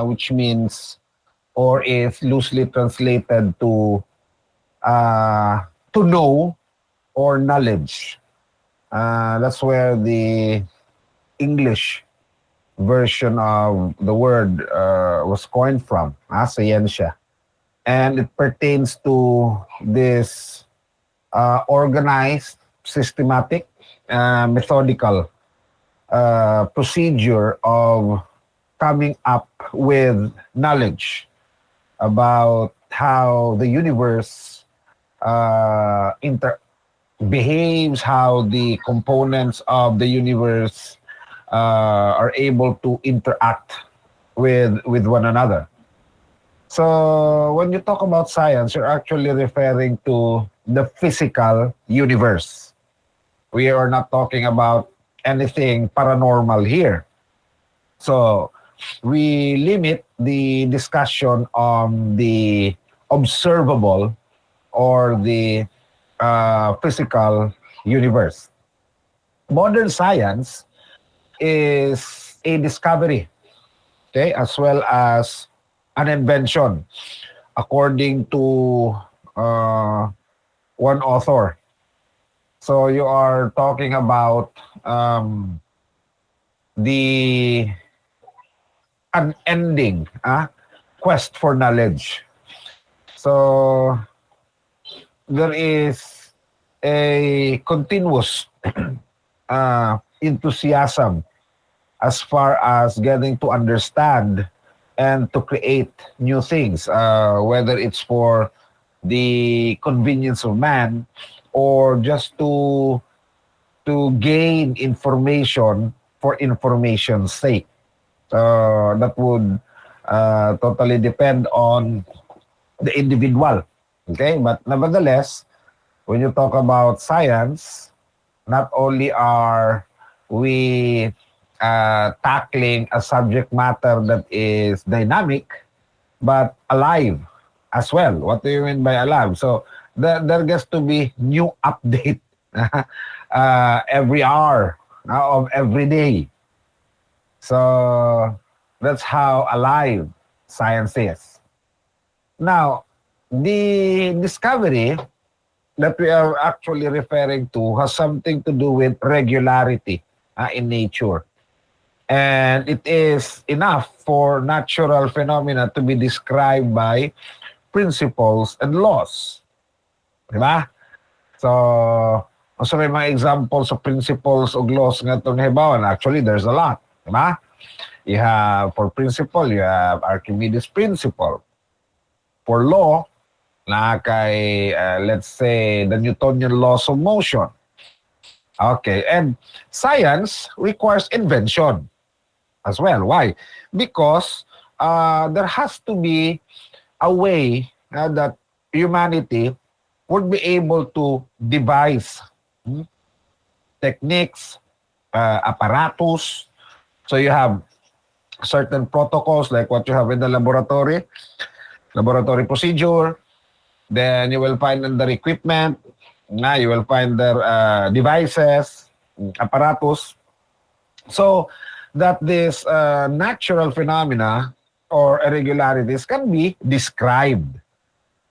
which means or is loosely translated to know or knowledge. That's where the English version of the word was coined from, scientia. And it pertains to this organized, systematic, methodical procedure of coming up with knowledge about how the universe behaves, how the components of the universe are able to interact with one another. So when you talk about science, you're actually referring to the physical universe. We are not talking about anything paranormal here. So we limit the discussion on the observable or the physical universe. Modern science is a discovery, okay, as well as an invention, according to one author. So you are talking about the unending quest for knowledge. So there is a continuous enthusiasm as far as getting to understand and to create new things, whether it's for the convenience of man or just to gain information for information's sake. That would totally depend on the individual. Okay, but nevertheless, when you talk about science, not only are we tackling a subject matter that is dynamic, but alive as well. What do you mean by alive? So there gets to be new update every hour of every day. So that's how alive science is. Now, the discovery that we are actually referring to has something to do with regularity in nature. And it is enough for natural phenomena to be described by principles and laws. Diba? So, also may mga examples of principles o laws nga itong nahibawan. Actually, there's a lot. Diba? You have, for principle, you have Archimedes' principle. For law, na kay, let's say, the Newtonian laws of motion. Okay, and science requires invention as well. Why? Because there has to be a way that humanity would be able to devise techniques, apparatus. So you have certain protocols like what you have in the laboratory procedure. Then you will find in their equipment, you will find their devices, apparatus. So that this natural phenomena or irregularities can be described.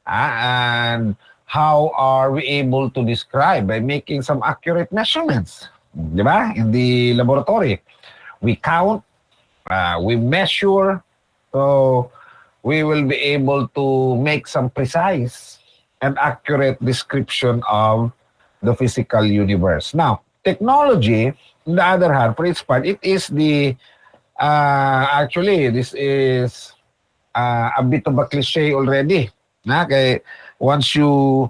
And how are we able to describe? By making some accurate measurements. Diba? In the laboratory. We count, we measure, so we will be able to make some precise and accurate description of the physical universe. Now, technology, on the other hand, for its part, it is the, actually, this is a bit of a cliche already. Okay? Once you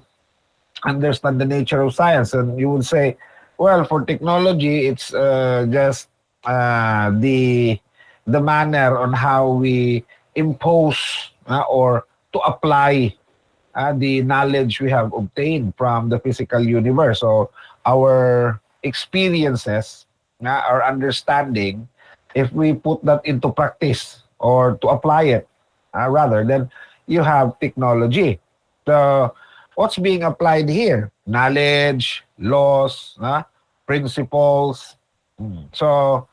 understand the nature of science, and you would say, well, for technology, it's just the manner on how we impose or to apply the knowledge we have obtained from the physical universe. So our experiences, our understanding, if we put that into practice or to apply it, rather, then you have technology. So what's being applied here? Knowledge, laws, principles. So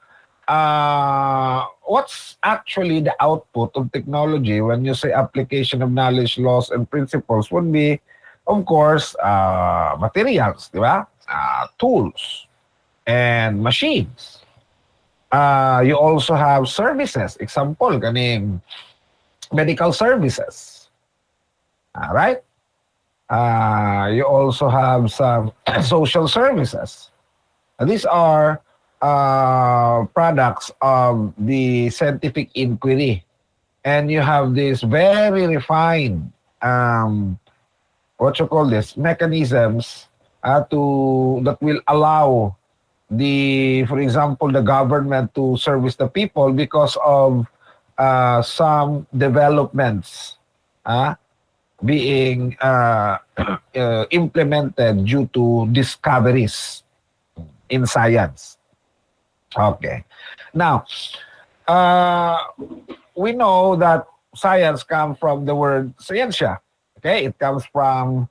what's actually the output of technology when you say application of knowledge, laws, and principles would be, of course, materials, di ba? Tools and machines. You also have services. Example, kaning medical services. Right? You also have some social services. These are products of the scientific inquiry. And you have this very refined, what you call this, mechanisms that will allow for example, the government to service the people because of some developments uh, being implemented due to discoveries in science. Okay. Now, uh, we know that science comes from the word scientia. Okay, it comes from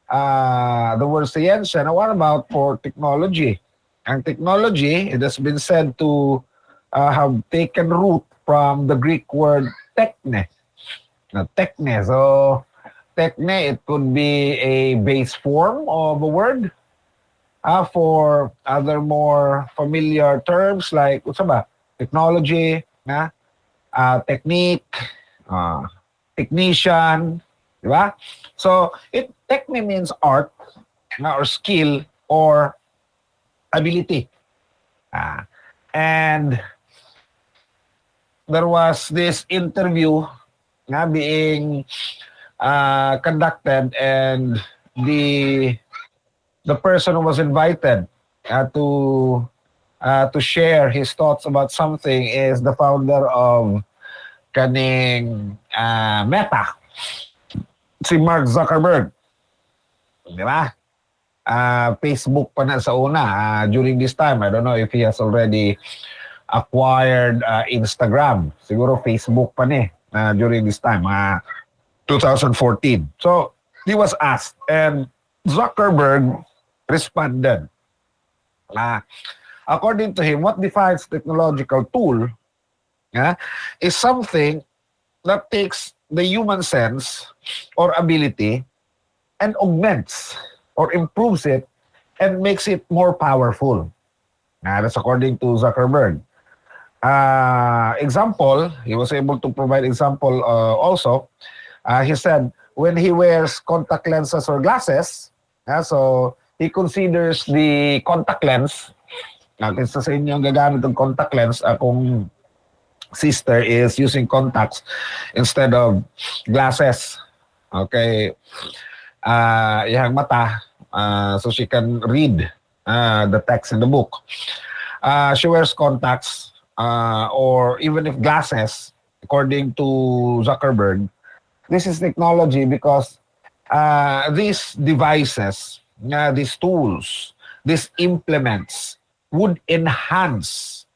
the word scientia. Now, what about for technology? And technology, it has been said to have taken root from the Greek word techne. Now, techne. So, techne, it could be a base form of a word. For other more familiar terms like, what's ba? Technology, technique, uh, technician, di ba? So, techne means art or skill or ability. Ah, and there was this interview being conducted, and the person who was invited to share his thoughts about something is the founder of kaning Meta, si Mark Zuckerberg. Di ba? Facebook pa na sa una. During this time, I don't know if he has already acquired Instagram. Siguro Facebook pa ni during this time, 2014. So, he was asked, and Zuckerberg responded. According to him, what defines technological tool is something that takes the human sense or ability and augments or improves it and makes it more powerful. That's according to Zuckerberg. Example, he was able to provide example also. He said, when he wears contact lenses or glasses, so he considers the contact lens, kasi sa inyo ang gagamit ng contact lens, akong sister is using contacts instead of glasses. Okay. Yung mata, so she can read the text in the book. She wears contacts or even if glasses, according to Zuckerberg. This is technology because these devices, these tools, these implements would enhance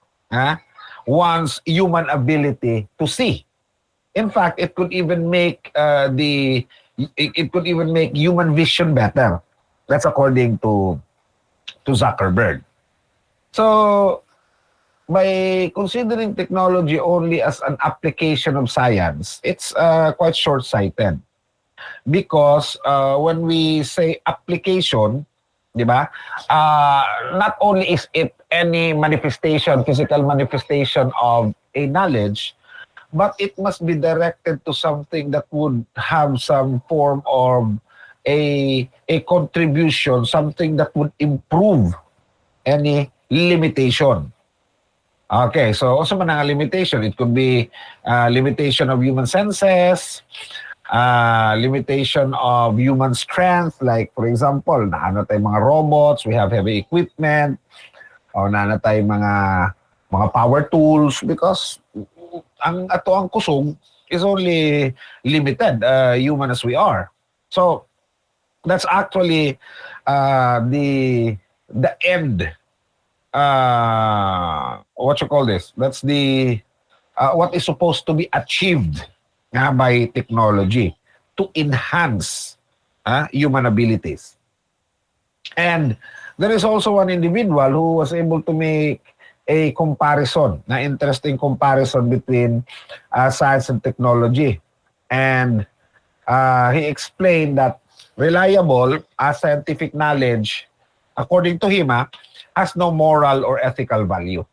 one's human ability to see. In fact, it could even make human vision better. That's according to Zuckerberg. So, by considering technology only as an application of science, it's quite short-sighted. Because when we say application, di ba, not only is it any manifestation, physical manifestation of a knowledge, but it must be directed to something that would have some form of a contribution, something that would improve any limitation. Okay, so also man ang limitation. It could be limitation of human senses, limitation of human strength. Like, for example, naano tayong mga robots, we have heavy equipment, o naano tayong mga power tools because ang ato ang kusog is only limited, human as we are. So, that's actually the end. What you call this? That's the what is supposed to be achieved by technology to enhance human abilities. And there is also one individual who was able to make a comparison, na interesting comparison between science and technology. And he explained that reliable scientific knowledge, according to him, has no moral or ethical value.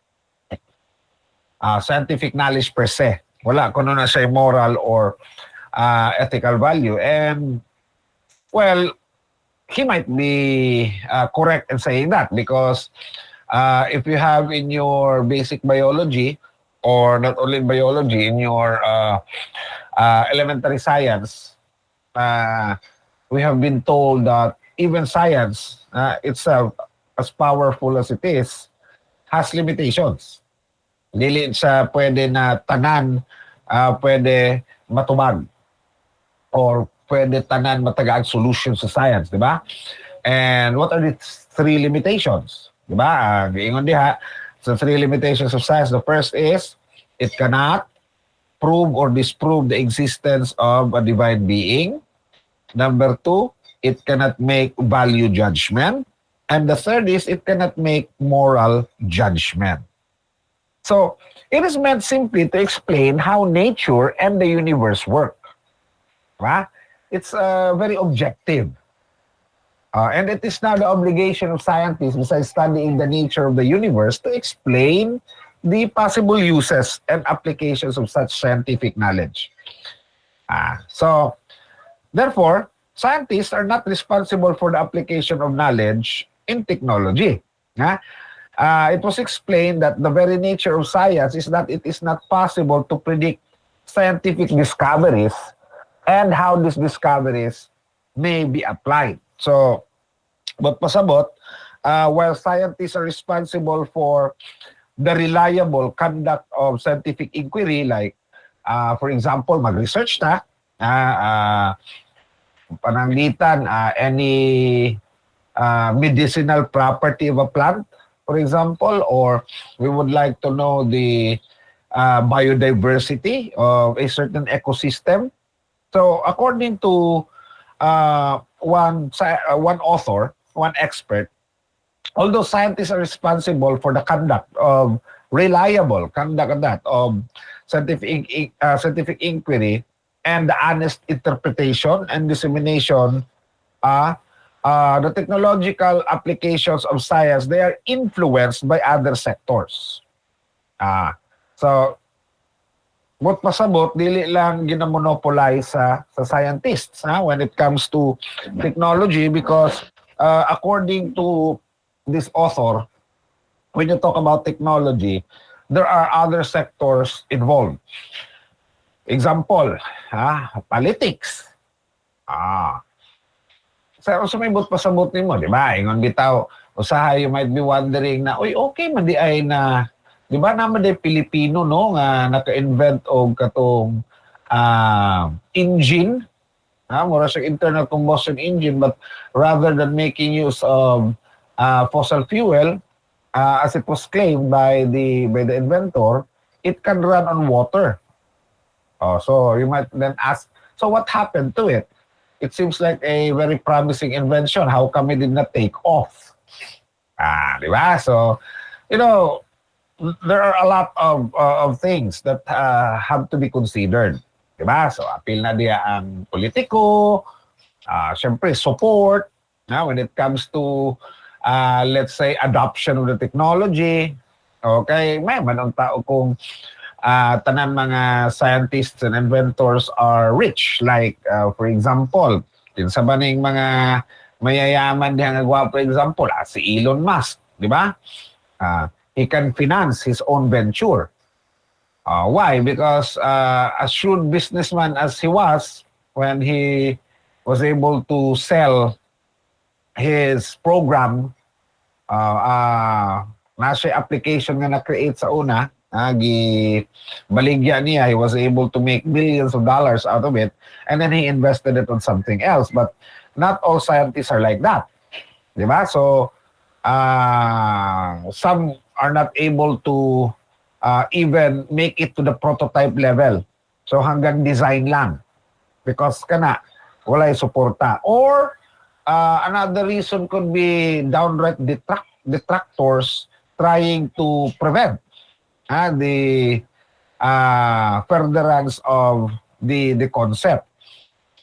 Scientific knowledge per se. Wala kung ano na siya moral or ethical value. And, well, he might be correct in saying that because if you have in your basic biology, or not only in biology, in your elementary science, we have been told that even science itself, as powerful as it is, has limitations. Dili sa pwede na tanan, pwede matubag or pwede tanan matagaag solution sa science, di ba? And what are the three limitations? Di ba? Giingon diha, sa three limitations of science, the first is it cannot prove or disprove the existence of a divine being. Number two, it cannot make value judgment. And the third is it cannot make moral judgment. So, it is meant simply to explain how nature and the universe work. Right? It's very objective. And it is now the obligation of scientists, besides studying the nature of the universe, to explain the possible uses and applications of such scientific knowledge. So, therefore, scientists are not responsible for the application of knowledge in technology. It was explained that the very nature of science is that it is not possible to predict scientific discoveries and how these discoveries may be applied. So, but pasabot, while scientists are responsible for the reliable conduct of scientific inquiry, like, for example, mag-research ta, pananglitan, any medicinal property of a plant, for example, or we would like to know the biodiversity of a certain ecosystem. So, according to one author, one expert, although scientists are responsible for the conduct of reliable conduct of scientific inquiry and the honest interpretation and dissemination, the technological applications of science, they are influenced by other sectors. So, but pasabot, dili lang ginamonopolize sa scientists when it comes to technology, because according to this author, when you talk about technology, there are other sectors involved. Example, politics. So may but pasabot nimo, di ba? Ingon bitaw, usahay you might be wondering na, oy, okay man di ay na, di ba naman di Pilipino, no, nga naka-invent og katong engine, mura sa internal combustion engine, but rather than making use of fossil fuel, as it was claimed by the inventor, it can run on water. So you might then ask, so what happened to it? It seems like a very promising invention. How come it did not take off? Di ba? So, you know, there are a lot of things that have to be considered. Di ba? So, appeal na diya ang politiko, syempre, support, when it comes to, let's say, adoption of the technology. Okay, may manong tao kung tanan mga scientists and inventors are rich. Like, for example, sa baning mga mayayaman diha nga gwapo, for example, si Elon Musk, di ba? He can finance his own venture. Why? Because as shrewd businessman as he was, when he was able to sell his program, nasa application nga na-create sa una, baligya niya, he was able to make billions of dollars out of it, and then he invested it on something else. But not all scientists are like that. Diba? So, some are not able to even make it to the prototype level. So, hanggang design lang. Because wala yung suporta. Or, another reason could be downright detractors trying to prevent the furtherance of the concept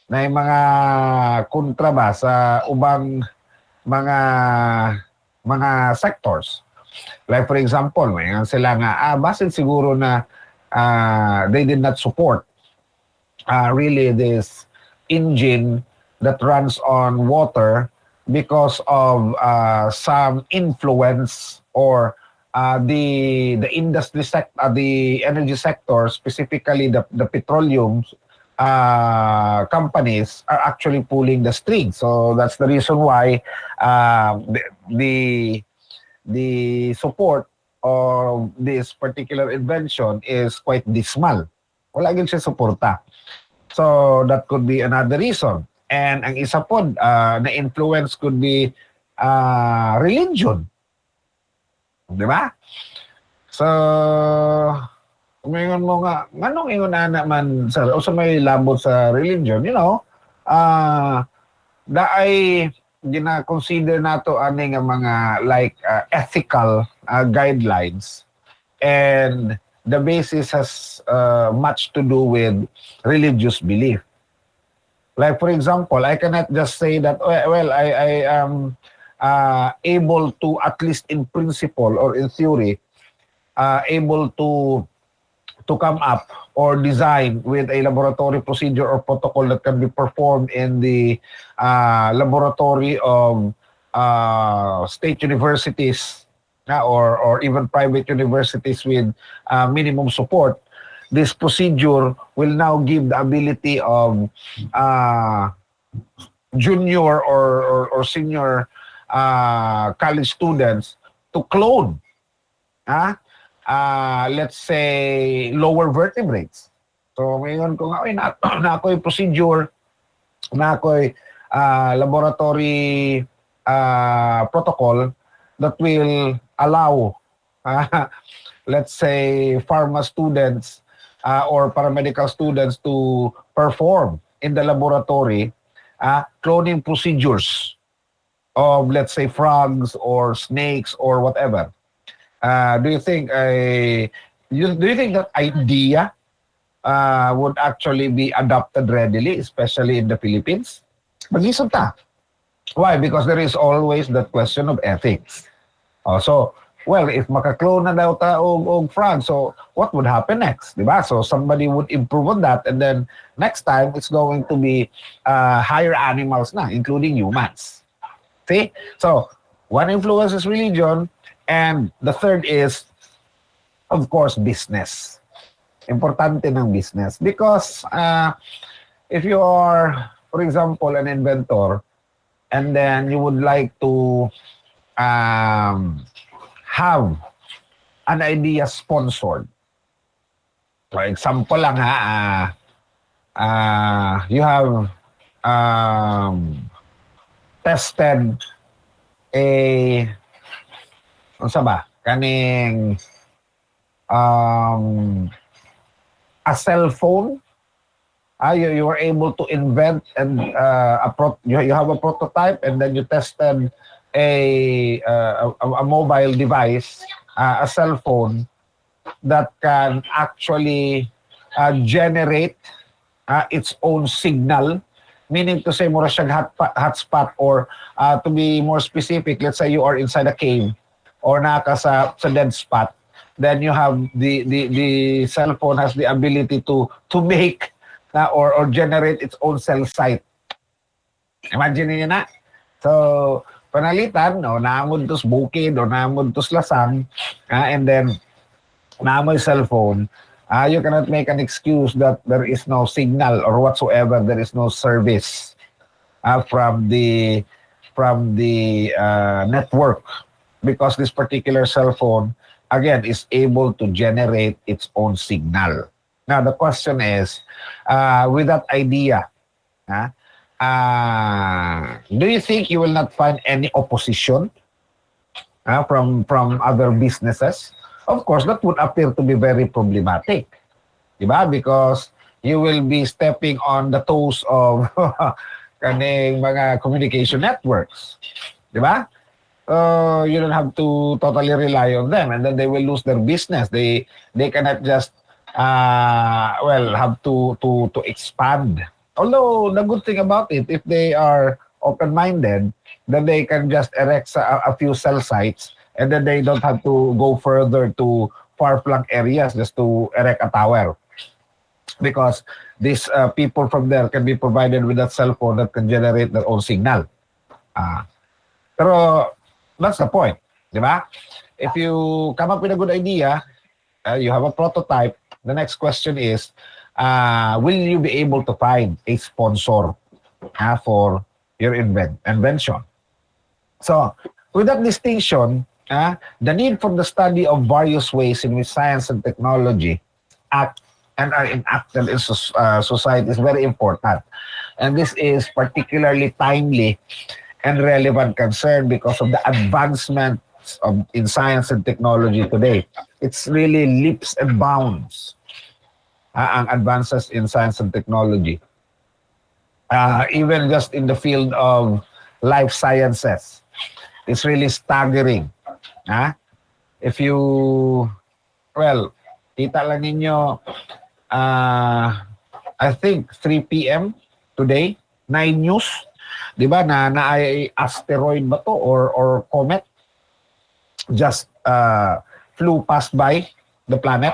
na yung mga kontra ba sa ubang mga sectors. Like for example, may sila nga, basin siguro na they did not support really this engine that runs on water because of some influence or the industry sector, the energy sector, specifically the petroleum companies are actually pulling the strings. So that's the reason why the support of this particular invention is quite dismal. Wala gyud siya suporta. So that could be another reason. And ang isa po na influence could be religion. Di ba? So, ngayon mo nga, anong ingon na man, sir, o sa may labot sa religion, you know, da ay gina-consider nato ani nga mga like ethical guidelines, and the basis has much to do with religious belief. Like for example, I cannot just say that, well, I am able to, at least in principle or in theory, able to come up or design with a laboratory procedure or protocol that can be performed in the laboratory of state universities or even private universities with minimum support. This procedure will now give the ability of junior or senior college students to clone, let's say, lower vertebrates. So ngayon ko nga, na ako'y procedure, na ako'y laboratory protocol that will allow, let's say, pharma students or paramedical students to perform in the laboratory cloning procedures of, let's say, frogs or snakes or whatever. Do you think that idea would actually be adopted readily, especially in the Philippines? Mag-isip ta. Why? Because there is always that question of ethics. So, well, if makaklone na daw ta og frog, so what would happen next? Diba? So somebody would improve on that, and then next time it's going to be higher animals na, including humans. See? So, one influence is religion, and the third is, of course, business. Importante ng business. Because if you are, for example, an inventor, and then you would like to have an idea sponsored. For example lang you have tested unsa ba kaning a cell phone. You were able to invent and you have a prototype, and then you tested a mobile device, a cell phone that can actually generate its own signal, meaning to say mura siyang hotspot, or to be more specific, let's say you are inside a cave or naka sa dead spot, then you have the cell phone has the ability to make or generate its own cell site. Imagine niyo na. So panalitan, naamod tos bukid or naamod tos lasang, and then naamoy cellphone, you cannot make an excuse that there is no signal or whatsoever, there is no service from the network, because this particular cell phone, again, is able to generate its own signal. Now, the question is, with that idea, do you think you will not find any opposition from other businesses? Of course, that would appear to be very problematic, diba? Because you will be stepping on the toes of kaning mga communication networks, diba? You don't have to totally rely on them, and then they will lose their business. They cannot just have to expand. Although the good thing about it, if they are open-minded, then they can just erect a few cell sites, and then they don't have to go further to far-flung areas just to erect a tower, because these people from there can be provided with that cell phone that can generate their own signal. Ah, pero that's the point, di ba? If you come up with a good idea, you have a prototype, the next question is, will you be able to find a sponsor for your invention? So, with that distinction, the need for the study of various ways in which science and technology act and are enacted in society is very important. And this is particularly timely and relevant concern because of the advancements in science and technology today. It's really leaps and bounds ang advances in science and technology. Even just in the field of life sciences, it's really staggering. If you, kita lang ninyo, I think 3 p.m. today, 9 news, di ba, na ay asteroid ba to or comet just flew past by the planet.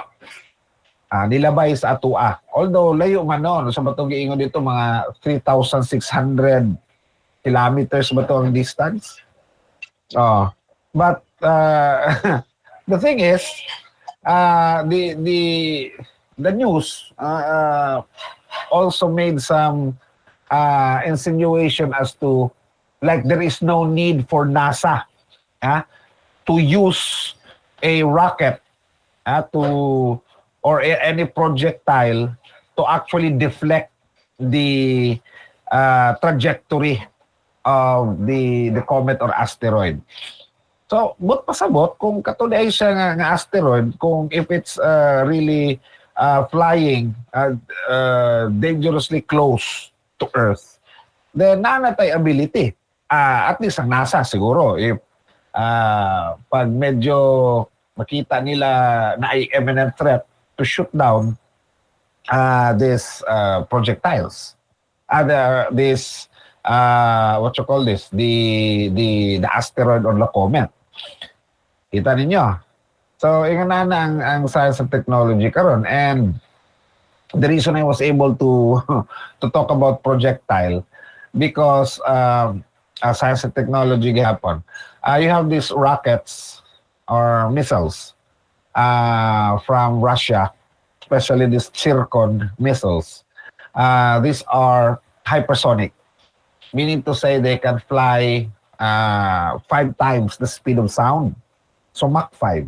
Nilabay sa atua. Although layo man noon, sa batong giingon dito mga 3,600 kilometers ba to ang distance. But the thing is, the news also made some insinuation as to, like, there is no need for NASA to use a rocket or any projectile to actually deflect the trajectory of the comet or asteroid. So, but pasabot kung katulad siya nga asteroid, kung if it's really flying dangerously close to Earth, then nanatay ability. At least ang NASA siguro, if pag medyo makita nila na ay imminent threat to shoot down these projectiles, this what you call this, the asteroid or the comet. Kita ninyo. So, ingon na ang science and technology karon, and the reason I was able to to talk about projectile because science and technology gihapon. You have these rockets or missiles from Russia, especially these Zircon missiles. These are hypersonic, meaning to say they can fly 5 times the speed of sound. So Mach 5.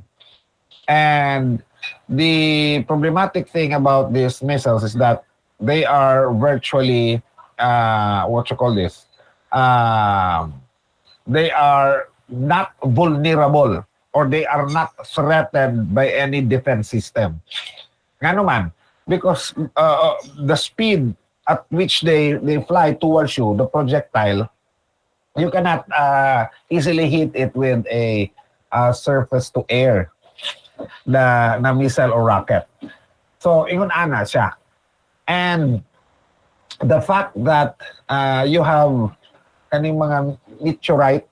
And the problematic thing about these missiles is that they are virtually, what you call this? They are not vulnerable, or they are not threatened by any defense system. Nga naman, because the speed at which they fly towards you, the projectile, you cannot easily hit it with a surface to air na missile or rocket. So, ingon ana siya. And the fact that you have kaning mga meteorite,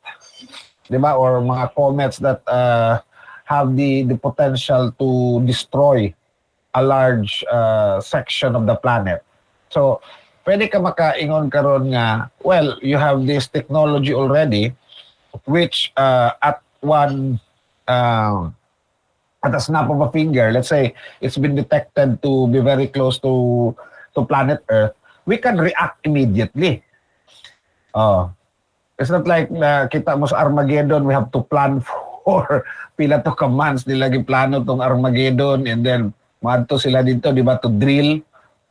di ba, or mga comets that have the potential to destroy a large section of the planet. So, pwede ka makaingon karon nga, well, you have this technology already, which at one at a snap of a finger, let's say it's been detected to be very close to planet Earth, we can react immediately. It's not like kita mo sa Armageddon, we have to plan for pila to ka months nila giplano tong Armageddon, and then maadto sila dito, di ba, to drill.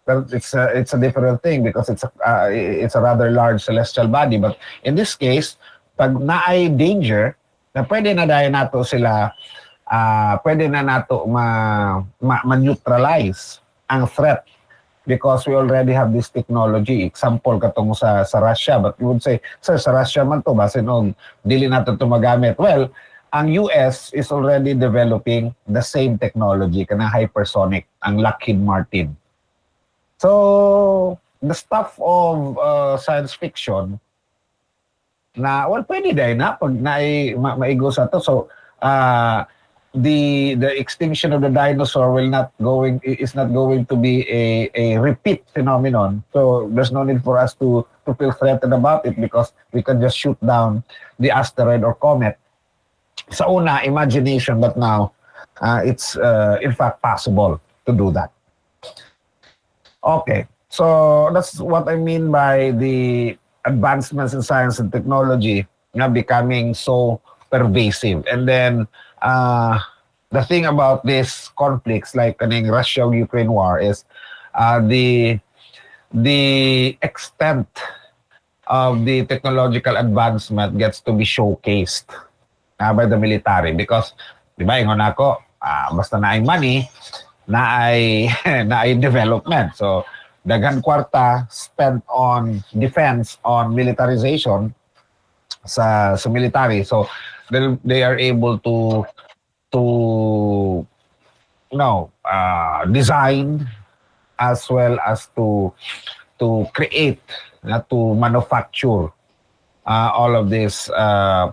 But it's a different thing because it's a rather large celestial body. But in this case, pag naay danger, na pwede na dahil nato sila, pwede na nato ma-neutralize ang threat because we already have this technology. Example, katong sa Russia. But you would say, sir, sa Russia man to, basin og dili nato to magamit. Well, ang US is already developing the same technology, kanang hypersonic, ang Lockheed Martin. So, the stuff of science fiction, na well pwede dahil na pag maigo sa to, so the extinction of the dinosaur is not going to be a repeat phenomenon, so there's no need for us to feel threatened about it because we can just shoot down the asteroid or comet sa una imagination, but now it's in fact possible to do that. Okay, so that's what I mean by the advancements in science and technology becoming so pervasive. And then the thing about these conflicts, like kaning Russia-Ukraine war, is the extent of the technological advancement gets to be showcased by the military. Because, di ba, ingon ako, basta na ay money, na ay development. So, daghan kwarta spent on defense, on militarization sa military. So they are able to design as well as to create, to manufacture all of these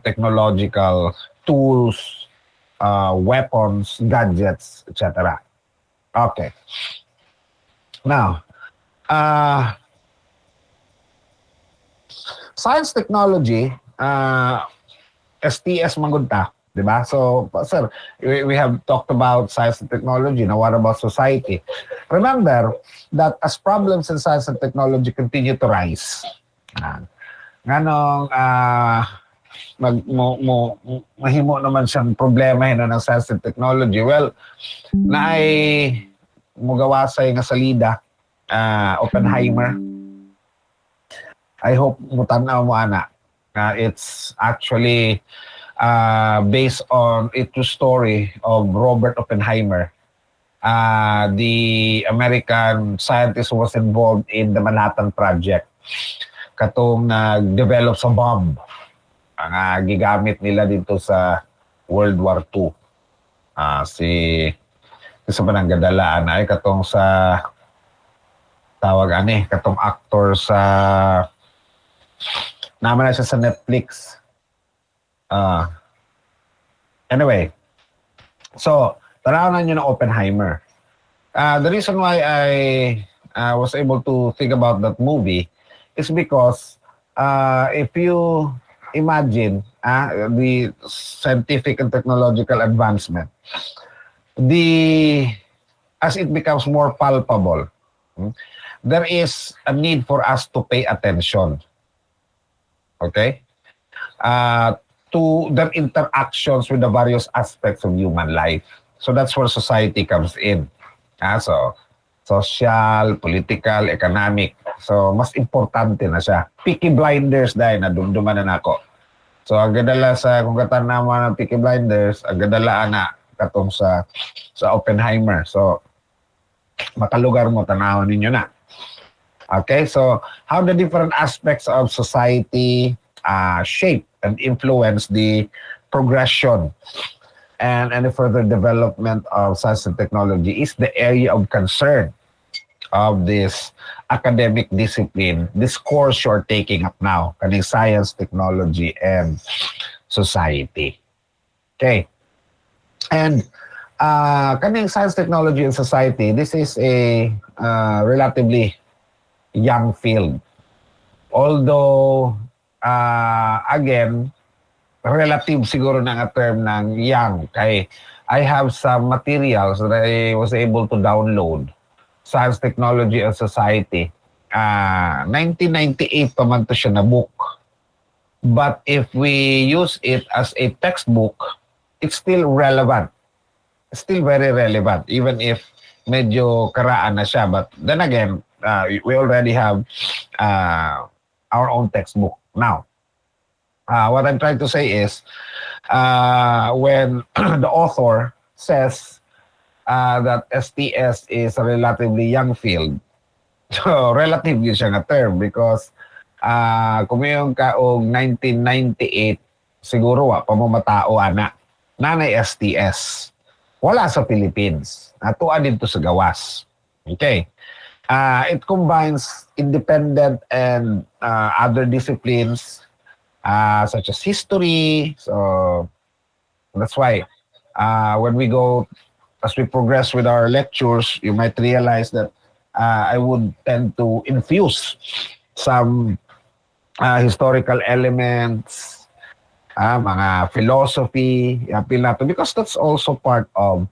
technological tools, weapons, gadgets, etc. Okay. Now, science technology, STS mangunta, di ba? So, sir, we have talked about science and technology. Now, what about society? Remember that as problems in science and technology continue to rise, mahimo naman siyang problema ng science and technology. Well, naay mugawasay nga salida, Oppenheimer. I hope mutanaw mo ana. It's actually based on a true story of Robert Oppenheimer. The American scientist was involved in the Manhattan Project. Katong nag-develop sa bomb. Ang gigamit nila dito sa World War II. Isa pa nang gadalaan ay katong sa tawag katong actor sa naman na siya sa Netflix. Anyway, so tanawan nyo ng Oppenheimer. The reason why I was able to think about that movie is because if you imagine the scientific and technological advancement, as it becomes more palpable, there is a need for us to pay attention, okay, to the interactions with the various aspects of human life. So that's where society comes in. So social, political, economic. So mas importante na siya. Peaky Blinders dahil nadumduman na ako. So ang gadala sa kung katanaman ng Peaky Blinders, ang gadala na katong sa Oppenheimer. So makalugar mo, tanawan ninyo na. Okay, so how the different aspects of society shape and influence the progression and any further development of science and technology is the area of concern of this academic discipline, this course you're taking up now, kaning science, technology, and society. Okay. And kaning science, technology, and society, this is a relatively young field. Although, again, relative siguro na nga term ng young. Kay I have some materials that I was able to download. Science, Technology, and Society. 1998 pa man to siya na book. But if we use it as a textbook, it's still relevant. Still very relevant, even if medyo karaan na siya. But then again, we already have our own textbook now. What I'm trying to say is, when the author says that STS is a relatively young field, So, relative yun siya nga term because kung yung kaong 1998, siguro pa mo matao ana. Nanay STS. Wala sa Philippines. Natuan dito sa gawas. Okay. It combines independent and other disciplines such as history. So, that's why when we go, as we progress with our lectures, you might realize that I would tend to infuse some historical elements, mga philosophy, appeal nato because that's also part of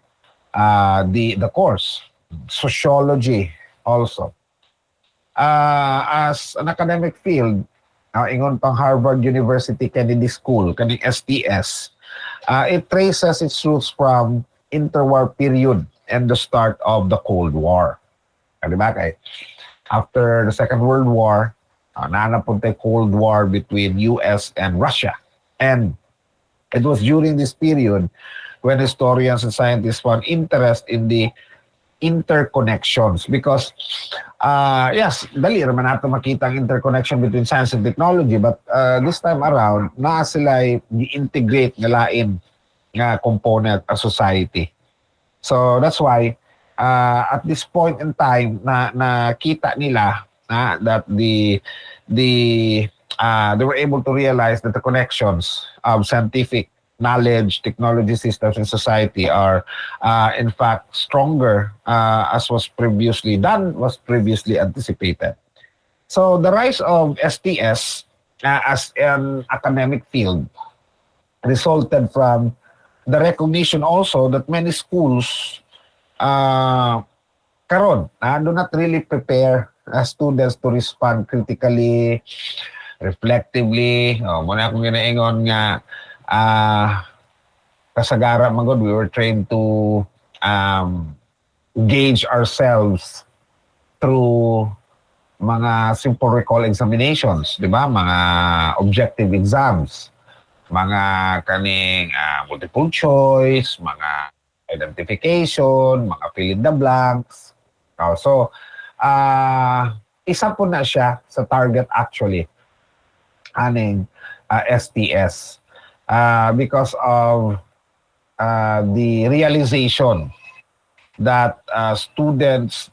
the course. Sociology also. As an academic field, ingon pang Harvard University Kennedy School, kaning STS, it traces its roots from interwar period and the start of the Cold War. Di ba? Kay after the Second World War, naanapunta Cold War between US and Russia. And it was during this period when historians and scientists found interest in the interconnections because yes, dali naman nato makita ang interconnection between science and technology, but this time around na sila i-integrate nga lain nga component of society. So that's why at this point in time na nakita nila that they were able to realize that the connections of scientific knowledge, technology systems in society are in fact stronger as was previously anticipated. So the rise of STS as an academic field resulted from the recognition also that many schools karon do not really prepare students to respond critically, reflectively. Muna akong ginaingon nga kasagara man god, we were trained to gauge ourselves through mga simple recall examinations, di ba? Mga objective exams, mga kaning multiple choice, mga identification, mga fill in the blanks. So, isa po na siya sa target actually aning STS because of the realization that students,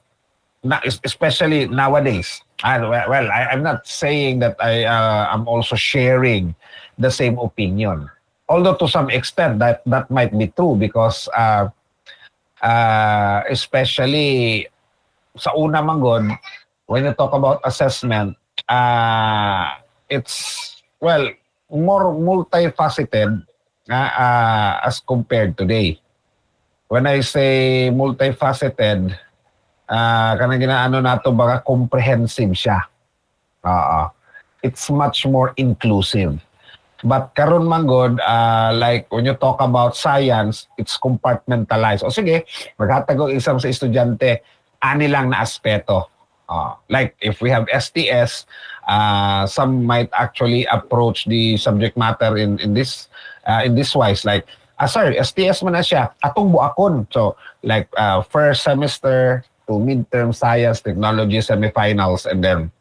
especially nowadays, I'm not saying that I am also sharing the same opinion. Although to some extent that might be true because especially sa una man god, when you talk about assessment, it's, well, more multifaceted as compared today. When I say multifaceted, kanang ginaano nato baka comprehensive siya. It's much more inclusive. But karon man god, like when you talk about science, it's compartmentalized. O sige, maghatag og isang sa estudyante, ani lang na aspeto. Like if we have STS, some might actually approach the subject matter in this wise, like sir, STS man na siya, atong buakon. So like first semester to midterm science, technology, semifinals, and then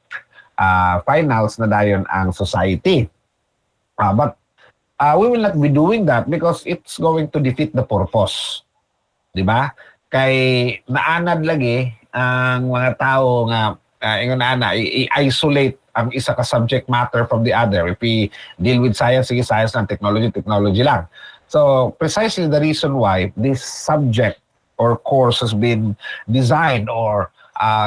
finals na dayon ang society. But we will not be doing that because it's going to defeat the purpose. Di ba? Kay naanad lagi ang mga tao nga ingon ana i-isolate ang isa ka subject matter from the other. If we deal with science, sige science lang, technology lang. So precisely the reason why this subject or course has been designed, or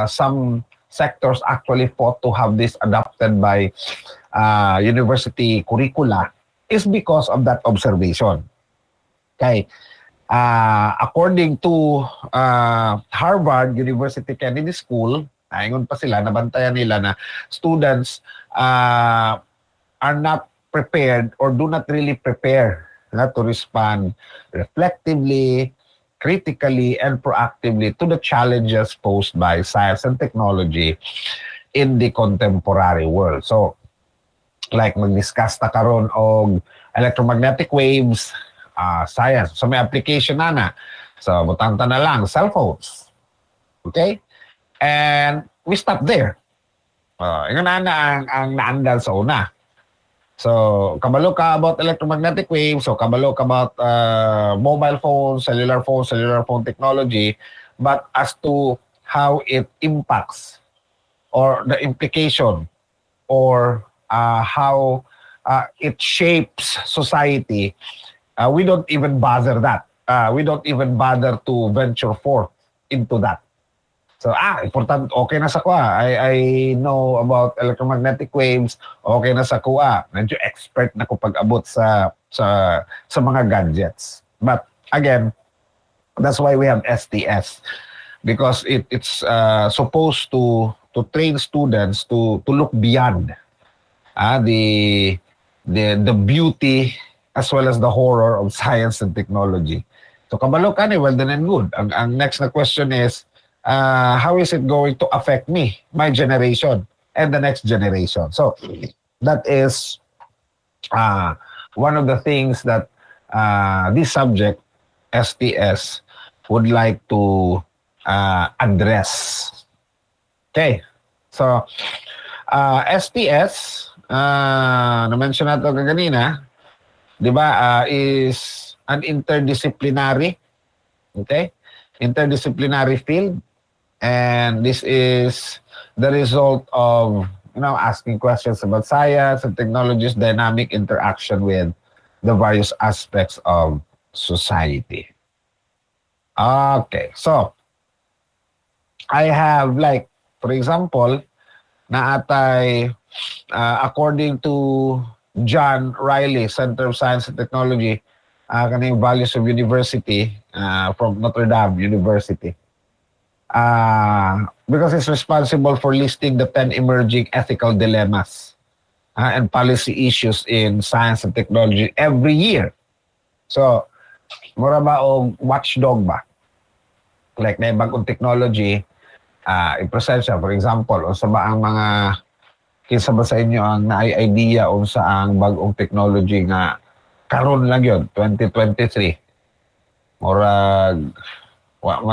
some sectors actually fought to have this adopted by university curricula, is because of that observation. Okay. According to Harvard University Kennedy School, ingon pa sila, nabantayan nila na students are not prepared or do not really prepare to respond reflectively, critically, and proactively to the challenges posed by science and technology in the contemporary world. So, like mag-discuss ta karon og electromagnetic waves, science. So may application na. So butang ta na lang, cell phones. Okay? And we stop there. Yun na ang naandal sa una. So, kabalo ka about electromagnetic waves, so kabalo ka about mobile phone, cellular phone technology, but as to how it impacts or the implication or how it shapes society, we don't even bother that. We don't even bother to venture forth into that. So, important, okay na sa kuha. I know about electromagnetic waves, okay na sa kuha. Medyo expert na ko pag-abot sa mga gadgets. But, again, that's why we have STS. Because it's supposed to train students to look beyond the beauty as well as the horror of science and technology. So, kabalo ka ni, well done and good. Ang next na question is, how is it going to affect me, my generation, and the next generation? So that is one of the things that this subject, STS, would like to address. Okay. So STS, na-mention natin kanina, di ba, is an interdisciplinary, okay, interdisciplinary field. And this is the result of, asking questions about science and technology's dynamic interaction with the various aspects of society. Okay, so I have for example, na atay, according to John Riley, Center of Science and Technology, kaning Values of University, from Notre Dame University. Because it's responsible for listing the 10 emerging ethical dilemmas and policy issues in science and technology every year. So, mura ba o watchdog ba? Like na bagong technology, i-present siya. For example, o sa ba ang mga, kinsa ba sa inyo ang na-idea o sa ang bagong technology nga karon lang yun, 2023. Murag,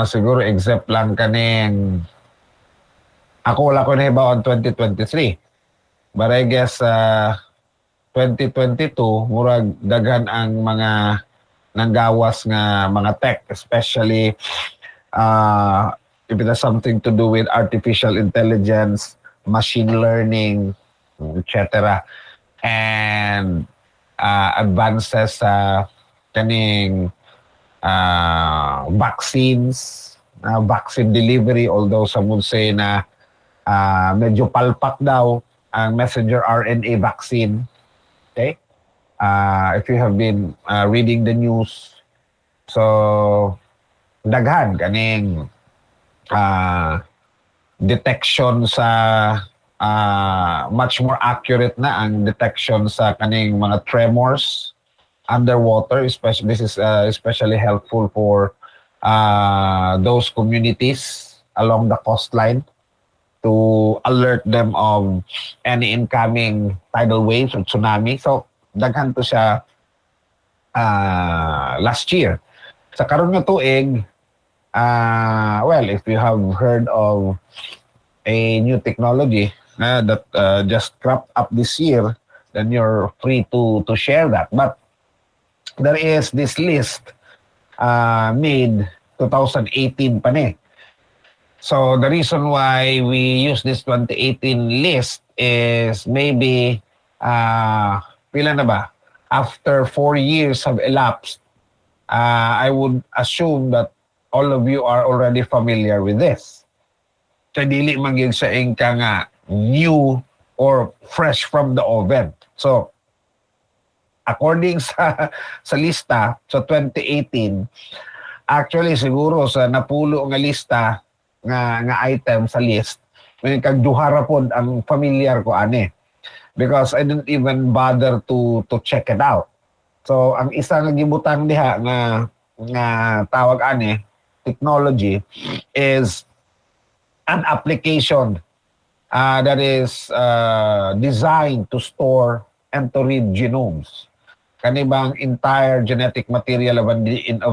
siguro except lang kaning ako wala ko nahibaw on 2023, but I guess 2022 murag daghan ang mga nanggawas nga mga tech, especially if it has something to do with artificial intelligence, machine learning, etc. And advances sa kaning vaccines, vaccine delivery, although some would say na medyo palpak daw ang messenger RNA vaccine. Okay? If you have been reading the news, so daghan kaning detection sa much more accurate na ang detection sa kaning mga tremors underwater, especially this is especially helpful for those communities along the coastline to alert them of any incoming tidal waves or tsunami. So daghan to siya last year. Sa karon nga tuig, well, if you have heard of a new technology that just cropped up this year, then you're free to share that. But there is this list made 2018 pa ni. So the reason why we use this 2018 list is maybe pila na ba? After 4 years have elapsed, I would assume that all of you are already familiar with this. So dili man gyud sa ingka nga new or fresh from the oven. So according sa lista sa 2018, actually siguro sa napulo nga lista nga item sa list, may kagduhara pod ang familiar ko ani, because I didn't even bother to check it out. So ang isa nga gibutang diha nga tawag ani technology is an application that is designed to store and to read genomes, kanibang entire genetic material of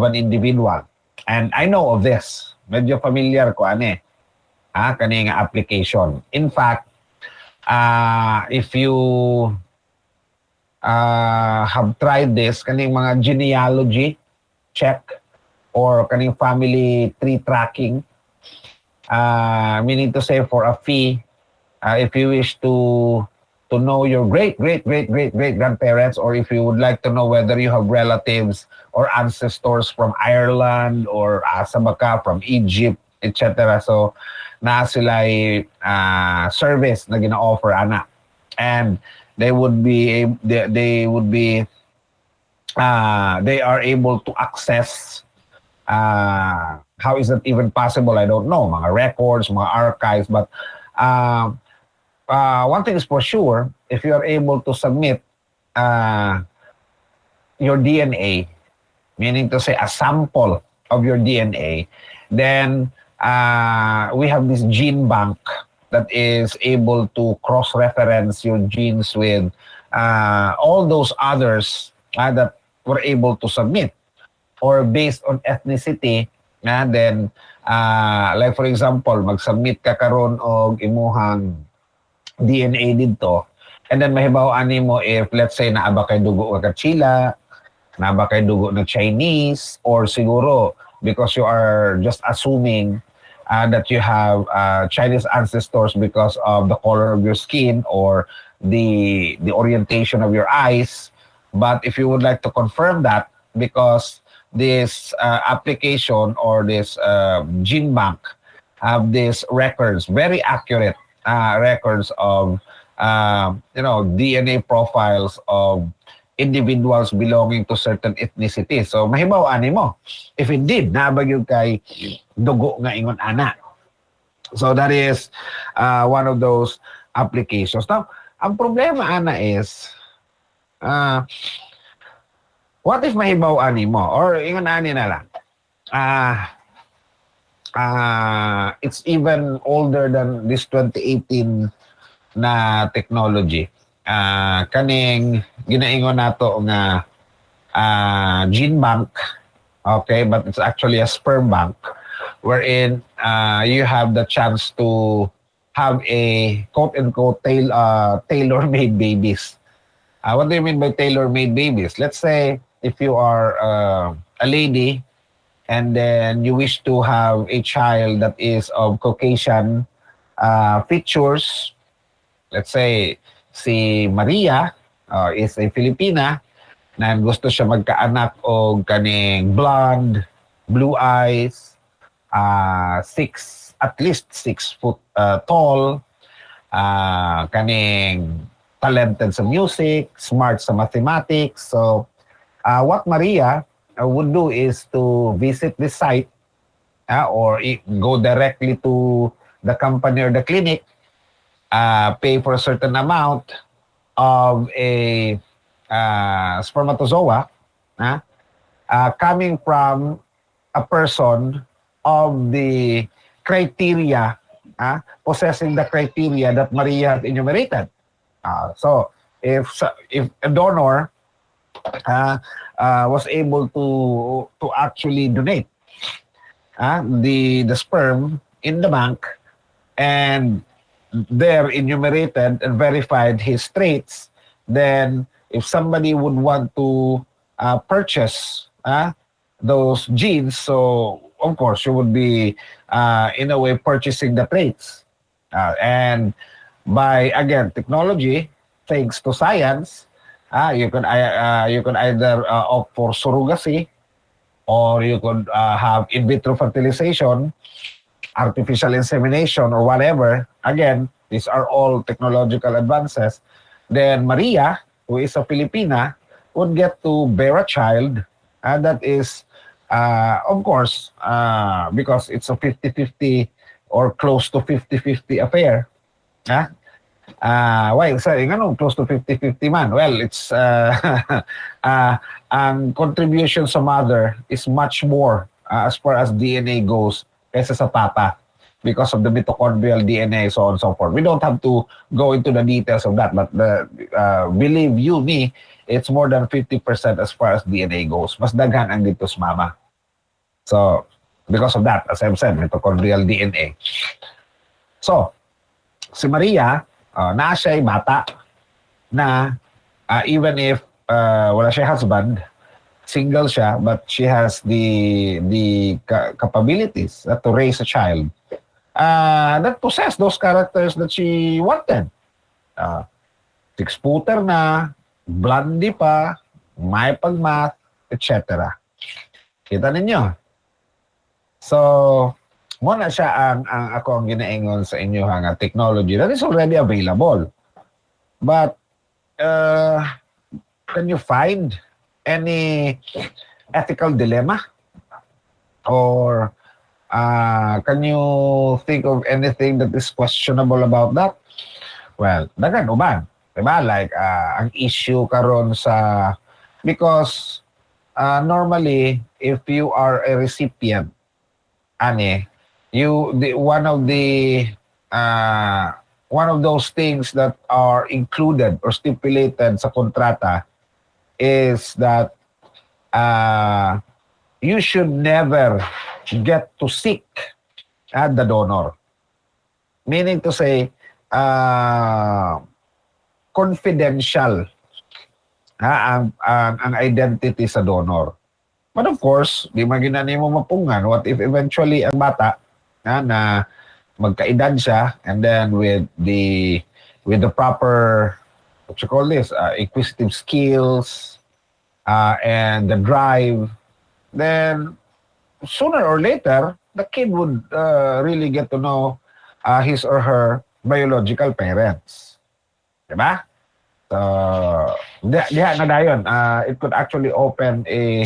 an individual. And I know of this. Medyo familiar ko ani. kaning application. In fact, if you have tried this, kaning mga genealogy check or kaning family tree tracking, meaning to say for a fee, if you wish to know your great great great great great grandparents, or if you would like to know whether you have relatives or ancestors from Ireland or Asabaka from Egypt, etc. So na sila service na gina-offer ana, and they would be they are able to access, how is that even possible? I don't know, mga records, mga archives, but one thing is for sure, if you are able to submit your DNA, meaning to say a sample of your DNA, then we have this gene bank that is able to cross-reference your genes with all those others that were able to submit, or based on ethnicity, then like for example, mag-submit ka karon og imuhang DNA dito, and then mahibaw-an nimo if let's say naaba kay dugo ka Chila, naaba kay dugo na Chinese, or siguro because you are just assuming that you have Chinese ancestors because of the color of your skin or the orientation of your eyes. But if you would like to confirm that, because this application or this gene bank have these records, very accurate records of DNA profiles of individuals belonging to certain ethnicity. So mahibaw-ani mo if indeed naabag kay dugo nga ingon ana. So that is one of those applications. Now, ang problema ana is what if mahibaw-ani mo, or ingon ani na lang, it's even older than this 2018 na technology. Kaning ginaingon nato nga gene bank, okay, but it's actually a sperm bank wherein you have the chance to have a quote-unquote tailor-made babies. What do you mean by tailor-made babies? Let's say if you are a lady and then you wish to have a child that is of Caucasian features. Let's say si Maria is a Filipina na gusto siya magkaanak o kaning blonde, blue eyes, at least 6 foot tall, kaning talented sa music, smart sa mathematics. So what Maria would do is to visit the site or go directly to the company or the clinic, pay for a certain amount of a spermatozoa coming from a person of the criteria, possessing the criteria that Maria has enumerated. So if a donor was able to actually donate the sperm in the bank, and there enumerated and verified his traits, then if somebody would want to purchase those genes, so of course you would be in a way purchasing the traits, and by again technology, thanks to science, you can either opt for surrogacy, or you could have in vitro fertilization, artificial insemination, or whatever. Again, these are all technological advances. Then Maria, who is a Filipina, would get to bear a child that is, of course, because it's a 50-50 or close to 50-50 affair. Why? Sorry, close to 50-50 man. Well, it's ang contribution sa mother is much more as far as DNA goes kaysa sa papa, because of the mitochondrial DNA, so on and so forth. We don't have to go into the details of that, but believe you me, it's more than 50% as far as DNA goes. Mas daghan ang dito sa mama. So, because of that, as I've said, mitochondrial DNA. So, si Maria, na siya ay bata na even if wala siya husband, single siya, but she has the capabilities to raise a child that possess those characters that she wanted. Six-footer na, blondie pa, may pagmath, etc. Kita ninyo? So, muna siya ang ako ang ginaingon sa inyo nga technology that is already available. But, can you find any ethical dilemma? Or can you think of anything that is questionable about that? Well, dagan uban. Diba? Like, ang issue karon sa... Because normally, if you are a recipient, one of those things that are included or stipulated sa kontrata is that you should never get to seek the donor. Meaning to say, confidential ang identity sa donor. But of course, di maginani mo mapungan. What if eventually ang bata na magkaedad siya, and then with the proper, what you call this, inquisitive skills and the drive, then sooner or later, the kid would really get to know his or her biological parents. Diba? So, diha na dayon. It could actually open a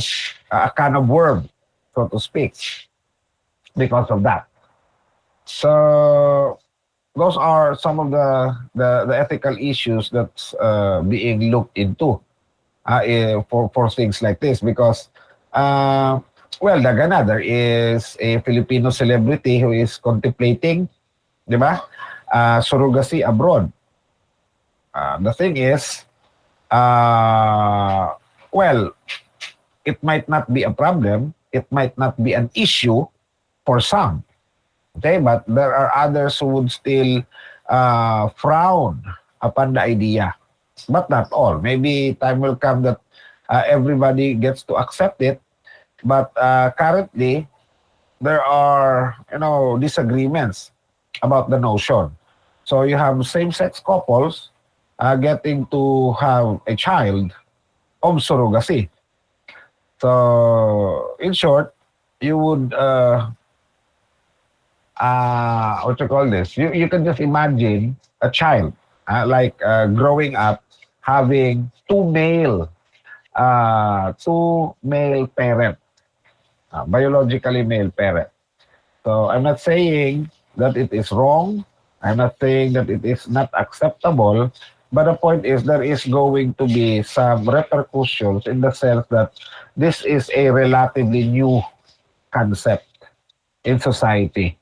can of worms, so to speak, because of that. So, those are some of the ethical issues that's being looked into for things like this. Because, well, there is a Filipino celebrity who is contemplating, di ba, surrogacy abroad. The thing is, well, it might not be a problem. It might not be an issue for some. Okay, but there are others who would still frown upon the idea. But not all. Maybe time will come that everybody gets to accept it. But currently, there are, disagreements about the notion. So you have same-sex couples getting to have a child of surrogacy. So, in short, you would, what you call this? You can just imagine a child, growing up, having two male parents, biologically male parents. So, I'm not saying that it is wrong. I'm not saying that it is not acceptable. But the point is there is going to be some repercussions in the sense that this is a relatively new concept in society.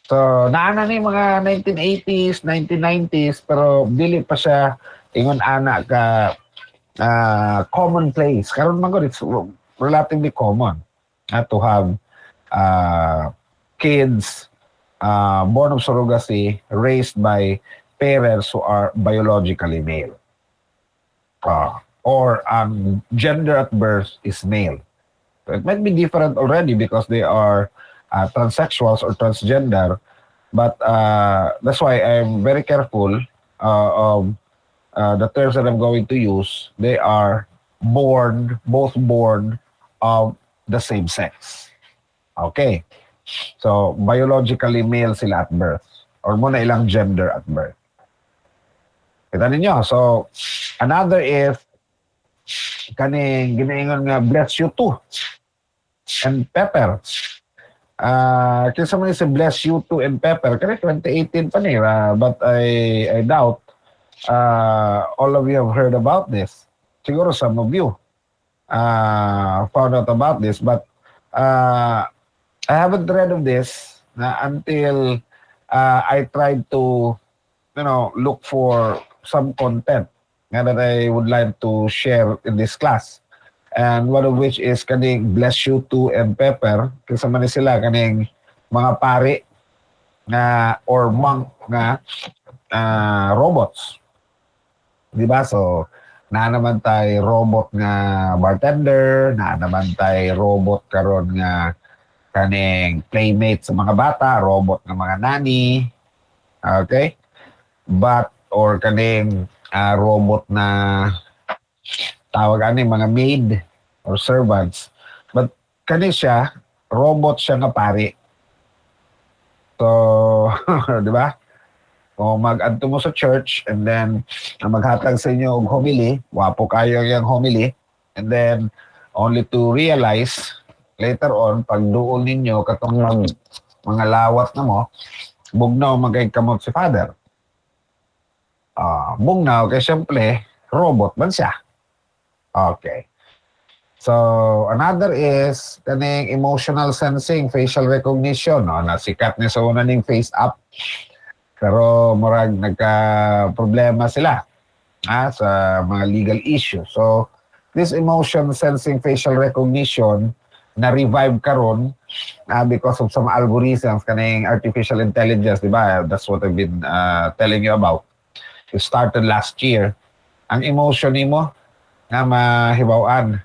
So, naana ni mga 1980s, 1990s, pero dili pa siya ingon ana ka commonplace. Karon man it's relatively common to have kids born of surrogacy raised by parents who are biologically male. Or gender at birth is male. So it might be different already because they are transsexuals or transgender, but that's why I'm very careful of the terms that I'm going to use. They are both born of the same sex. Okay. So, biologically male sila at birth. Or muna ilang gender at birth. Kita ninyo. So, another is, kaning ginaingon nga, bless you too. And pepper. Kinsa man si bless you too and pepper. Kaya 2018 pa ni. But I doubt all of you have heard about this. Siguro some of you found out about this. But I haven't read of this until I tried to, look for some content that I would like to share in this class. And one of which is kaning bless you too and pepper. Kasi man sila kaning mga pari nga or monk nga robots. Di ba? So, na naman tay robot nga bartender, na naman tay robot karon nga kaning playmate sa mga bata, robot ng mga nani, okay? But, or kaning robot na tawag ani mga maid or servants. But kani siya, robot siya nga pari. So, di ba? O mag-adto mo sa church and then maghatag sa inyo og homily, wapo kayo yung homily, and then only to realize later on pag duol ninyo katong mga lawat na mo, bugnaw magay kamot si father. Bugnaw kay syempre robot man siya. Okay. So, another is kaning emotional sensing, facial recognition, no? Nasikat ni sa una ning face up. Pero murag nagka-problema sila sa mga legal issue. So, this emotion sensing facial recognition na revive karon because of some algorithms kaning artificial intelligence, di ba? That's what I've been telling you about. It started last year. Ang emotion nimo nga mahibaw-an.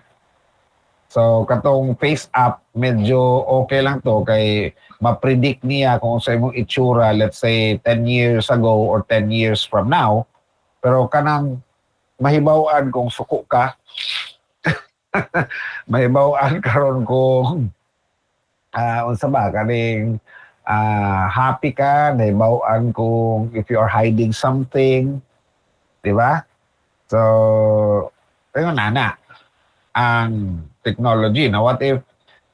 So, katong face up, medyo okay lang to kay ma-predict niya kung sa imong itsura, let's say 10 years ago or 10 years from now. Pero kanang mahibaw-an kung suko ka, mahibaw-an karon kung unsa ba kaning happy ka, mahibaw-an kung if you are hiding something, di ba? So, ayun nana ang technology. Now, what if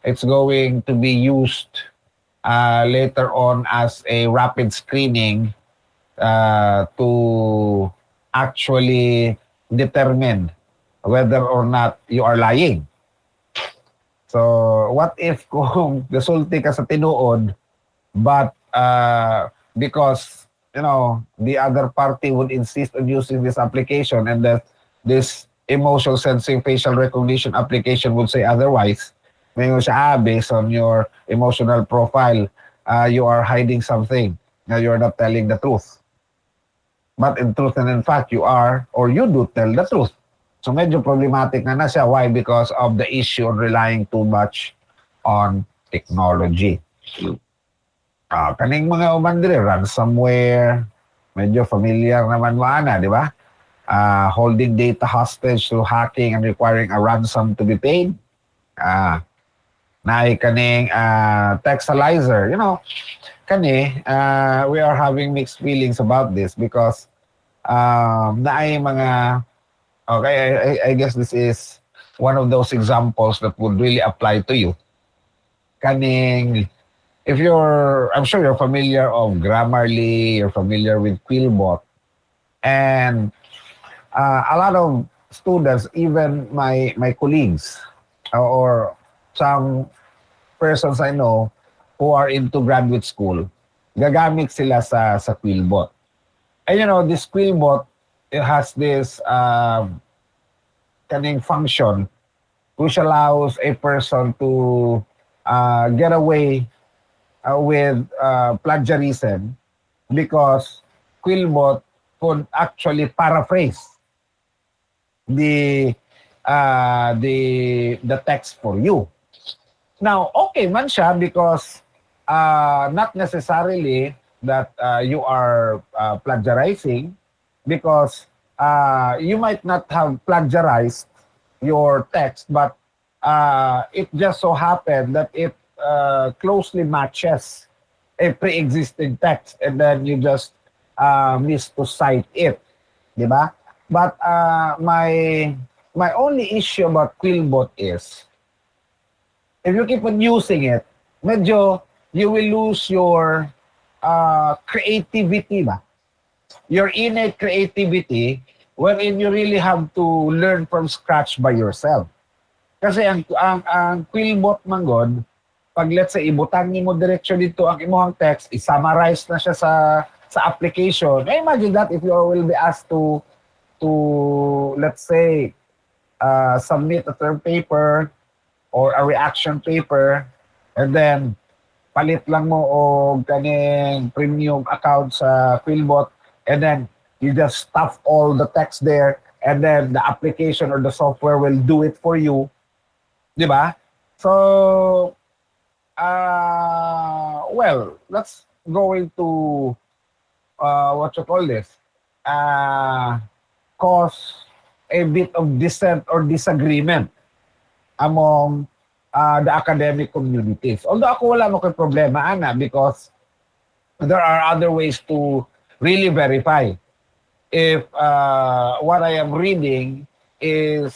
it's going to be used later on as a rapid screening to actually determine whether or not you are lying? So, what if kung gasulti ka sa tinuod, but because, you know, the other party would insist on using this application and that this emotional sensing facial recognition application would say otherwise, mayroon siya, based on your emotional profile, you are hiding something. Now, you're not telling the truth. But in truth and in fact, you are, or you do tell the truth. So medyo problematic na siya. Why? Because of the issue of relying too much on technology. Kaning mga uman dire, ransomware, medyo familiar naman maana, di ba? Holding data hostage through hacking and requiring a ransom to be paid. Naay kaning textilizer. You know, we are having mixed feelings about this because naay mga, okay, I guess this is one of those examples that would really apply to you. Kaning, if I'm sure you're familiar of Grammarly, you're familiar with Quillbot, and a lot of students, even my colleagues, or some persons I know who are into graduate school, gagamit sila sa Quillbot. And you know, this Quillbot, it has this kaning function which allows a person to get away with plagiarism because Quillbot could actually paraphrase the text for you. Now, okay man siya because not necessarily that you are plagiarizing because you might not have plagiarized your text, but it just so happened that it closely matches a pre-existing text and then you just miss to cite it, di ba? But my only issue about Quillbot is if you keep on using it, medyo you will lose your creativity ba? Your innate creativity wherein you really have to learn from scratch by yourself. Kasi ang Quillbot man god, pag let's say ibutang nimo diretso dito ang imong text, i-summarize na siya sa application. Imagine that if you will be asked to let's say submit a term paper or a reaction paper, and then palit lang mo o kaning premium account sa Philbot, and then you just stuff all the text there, and then the application or the software will do it for you. Di ba? So, well, let's go into what you call this, cause a bit of dissent or disagreement among the academic communities. Although ako wala mo kay problema, Ana, because there are other ways to really verify if what I am reading is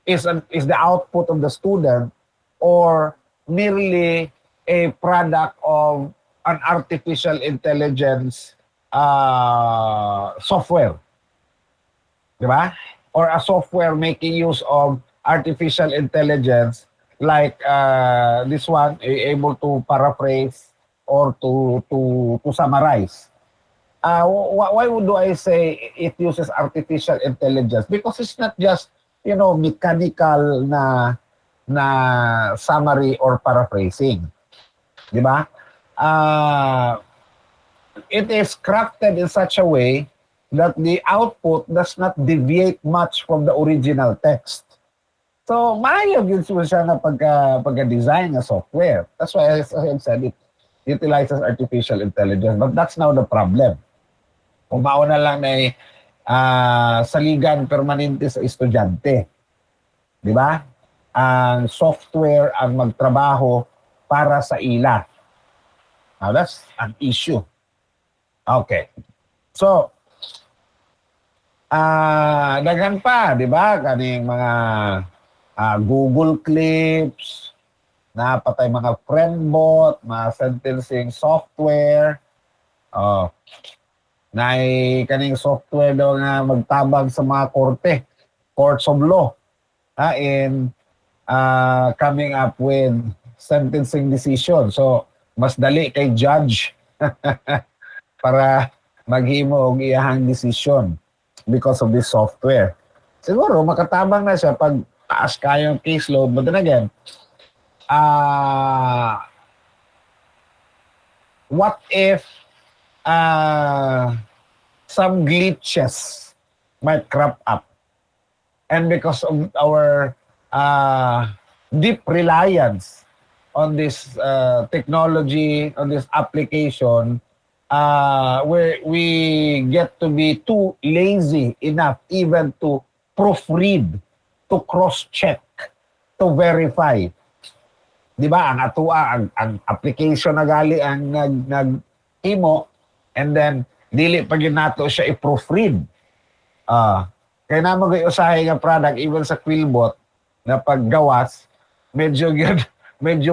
is the output of the student or merely a product of an artificial intelligence software, di ba? Or a software making use of artificial intelligence like this one, able to paraphrase or to summarize. Why do I say it uses artificial intelligence? Because it's not just, you know, mechanical na summary or paraphrasing. Di ba? It is crafted in such a way that the output does not deviate much from the original text. So, maayag yun siya na pagka-design ng software. That's why as I said, it utilizes artificial intelligence. But that's now the problem. Kung mauna lang na saligan permanente sa estudyante. Di ba? Ang software ang magtrabaho para sa ila. Now, that's an issue. Okay. So, daghan pa, di ba? Kaning mga Google Clips, napatay mga friendbot, mga sentencing software, kaning software daw nga magtabang sa mga korte, courts of law, in coming up with sentencing decision. So, mas dali kay judge para maghimo og iyahang decision because of this software. Siguro, makatabang na siya pag taas kayong caseload. But then again, what if some glitches might crop up? And because of our deep reliance on this technology, on this application, where we get to be too lazy enough even to proofread, to cross-check, to verify. Di ba? Ang atua, ang application na gali ang nag-imo, and then dili pa yun nato siya i-proofread. Kaya na mag-usahay nga product, even sa Quillbot, na paggawas, medyo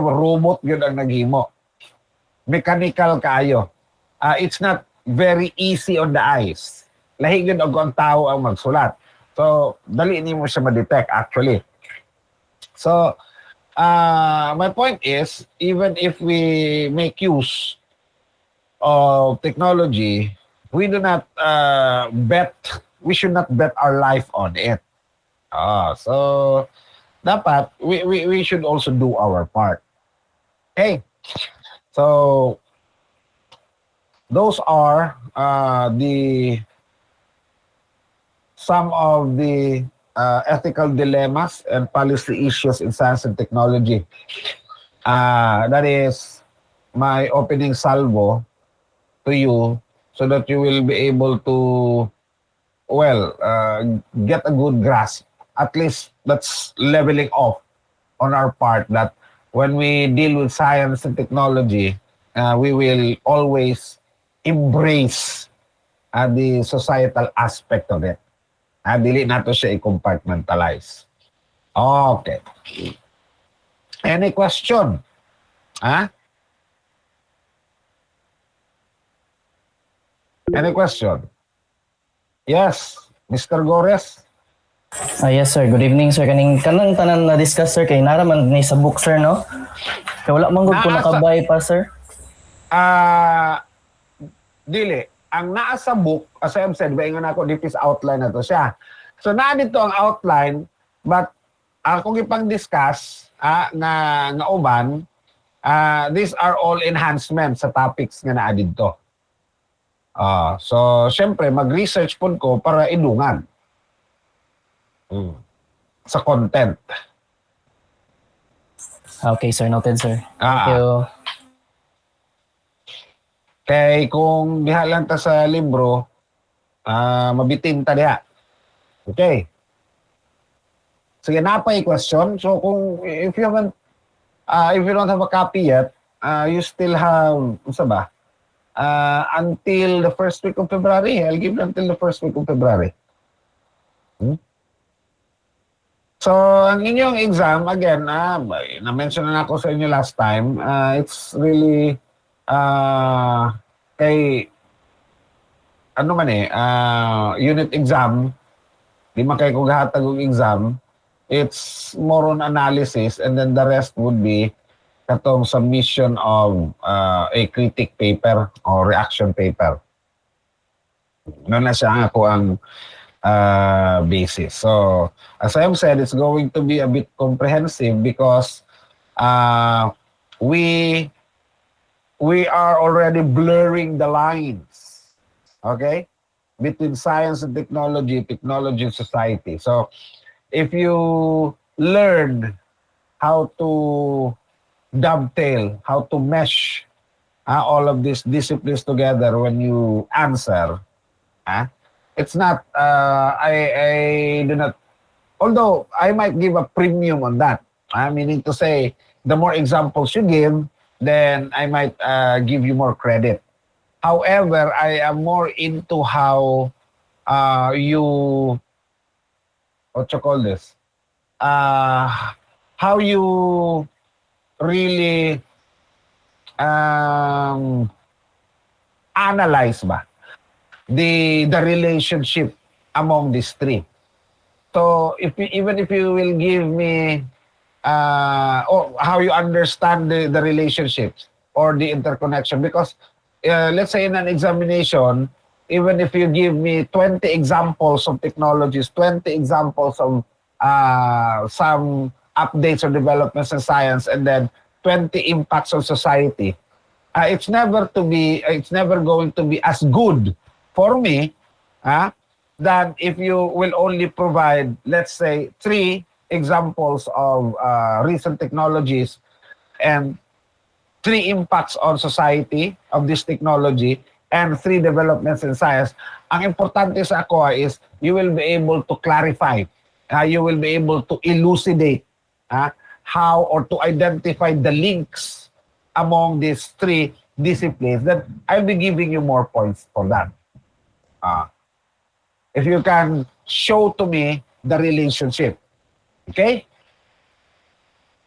robot yun ang naghimo. Mechanical kaayo. It's not very easy on the eyes. Lahi yun ang tao ang magsulat. So, dali mo siya ma-detect actually. So, my point is, even if we make use of technology, we do not we should not bet our life on it. So, dapat, we should also do our part. Okay? So, those are some of the ethical dilemmas and policy issues in science and technology. That is my opening salvo to you so that you will be able to, well, get a good grasp. At least that's leveling off on our part that when we deal with science and technology, we will always embrace the societal aspect of it. Dili nato siya i-compartmentalize. Okay. Any question? Any question? Yes, Mr. Gores? Yes sir, good evening sir. Kanang tanan na discuss sir kay naraman ni sa book sir no. Kay wala man gud ko nakabay pa sir. Dili, ang naa sa book, as I have said, baingan ako, this outline na to siya. So naa dito ang outline, but kung ipang discuss nga uban, These are all enhancements sa topics nga naa dito. So, syempre, mag-research po ko para idungan sa content. Okay, sir. Noted, sir. Thank Ah. you. Kay kung diha lang ta sa libro, mabitin ta diha. Okay. Sige, napay question. So, kung if you haven't, if you don't have a copy yet, you still have, unsa ba? Until the first week of February. I'll give you until the first week of February. So, ang inyong exam, again, na-mention na ako sa inyo last time, it's really, kay, ano man unit exam, di man kayo kung gahatag ng exam, it's more on analysis, and then the rest would be katong submission of a critic paper or reaction paper. Ano na siya nga po ang basis. So, as I have said, it's going to be a bit comprehensive because we are already blurring the lines, okay, between science and technology, technology and society. So, if you learn how to dovetail, how to mesh all of these disciplines together when you answer, it's not, I do not, although I might give a premium on that. Meaning to say, the more examples you give, then I might give you more credit. However, I am more into how you, what you call this? How you really analyze ba the relationship among these three. So even if you will give me how you understand the relationships or the interconnection, because let's say in an examination, even if you give me 20 examples of technologies, 20 examples of some updates or developments in science, and then 20 impacts on society, it's never going to be as good for me than if you will only provide, let's say, 3 examples of recent technologies and 3 impacts on society of this technology and 3 developments in science. Ang importante sa ako is you will be able to clarify, you will be able to elucidate how or to identify the links among these 3 disciplines. Then I'll be giving you more points for that. If you can show to me the relationship. Okay?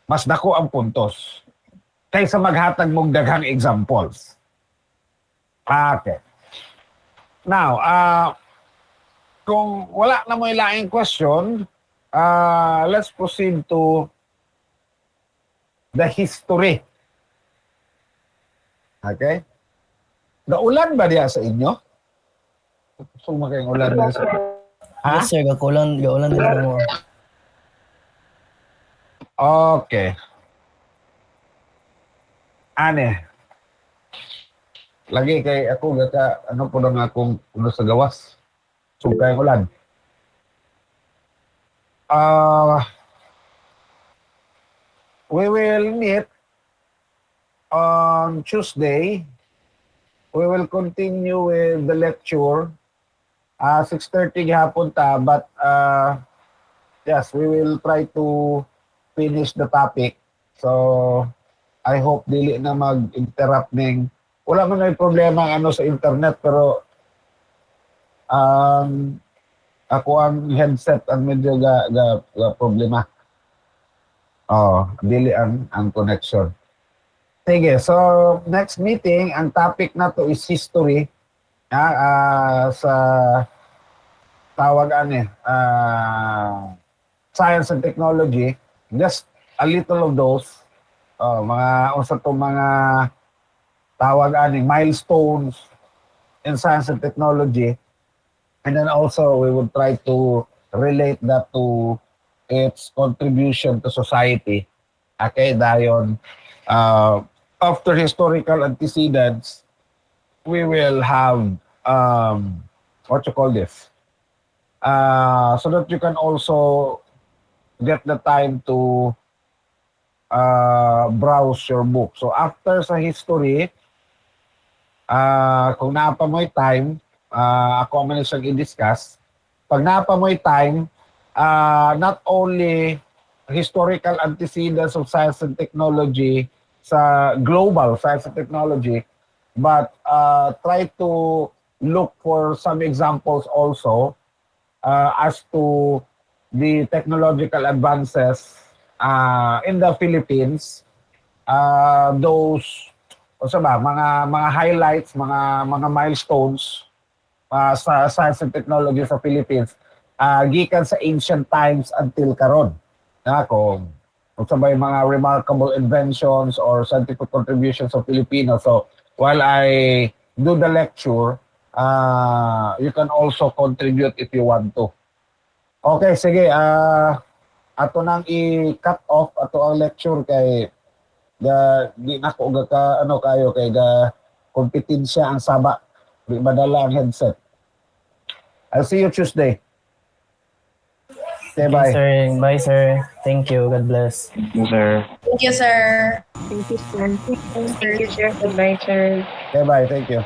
Mas dako ang puntos kaysa maghatag mong daghang examples. Okay. Now, kung wala na mo ilaing question, let's proceed to the history. Okay? Naulan ba diya sa inyo? Suma kayong ulan diya sa inyo? Yes, sir. Gaulan din mo. Okay. Ane. Lagi kay ako gata ano po lang akong ulo sa gawas. Sugay ulan. We will meet on Tuesday. We will continue with the lecture. 6:30 gihapon ta, but yes, we will try to finish the topic. So, I hope dili na mag-interrupt ning wala man may problema ang ano sa internet, pero ako ang headset ang medyo ga problema. Dili ang connection. Sige, so next meeting, ang topic na to is history. Sa tawag science and technology. Just a little of those. Mga unsa to mga tawag milestones in science and technology. And then also we would try to relate that to its contribution to society. Okay, dayon After historical antecedents, we will have what you call this, so that you can also get the time to browse your book. So after sa history, kung naapa mo'y time, ako man siyang i-discuss. Pag naapa mo'y time, not only historical antecedents of science and technology sa global science and technology, but try to look for some examples also as to the technological advances in the Philippines, those o ba mga highlights, mga milestones sa science and technology sa Philippines, gikan sa ancient times until karon. Kung sa ba yung mga remarkable inventions or scientific contributions of Filipinos. So while I do the lecture, you can also contribute if you want to. Okay, sige. Ato nang i-cut off ato ang lecture kay di nako ka ano kayo kay ga kompetensya ang saba. Di madala ang headset. I'll see you Tuesday. Okay, Okay, bye. sir. Bye, sir. Thank you. God bless. Sir. Thank you, sir. Thank you, sir. Thank you, sir. Goodbye, sir. Okay, bye. Thank you.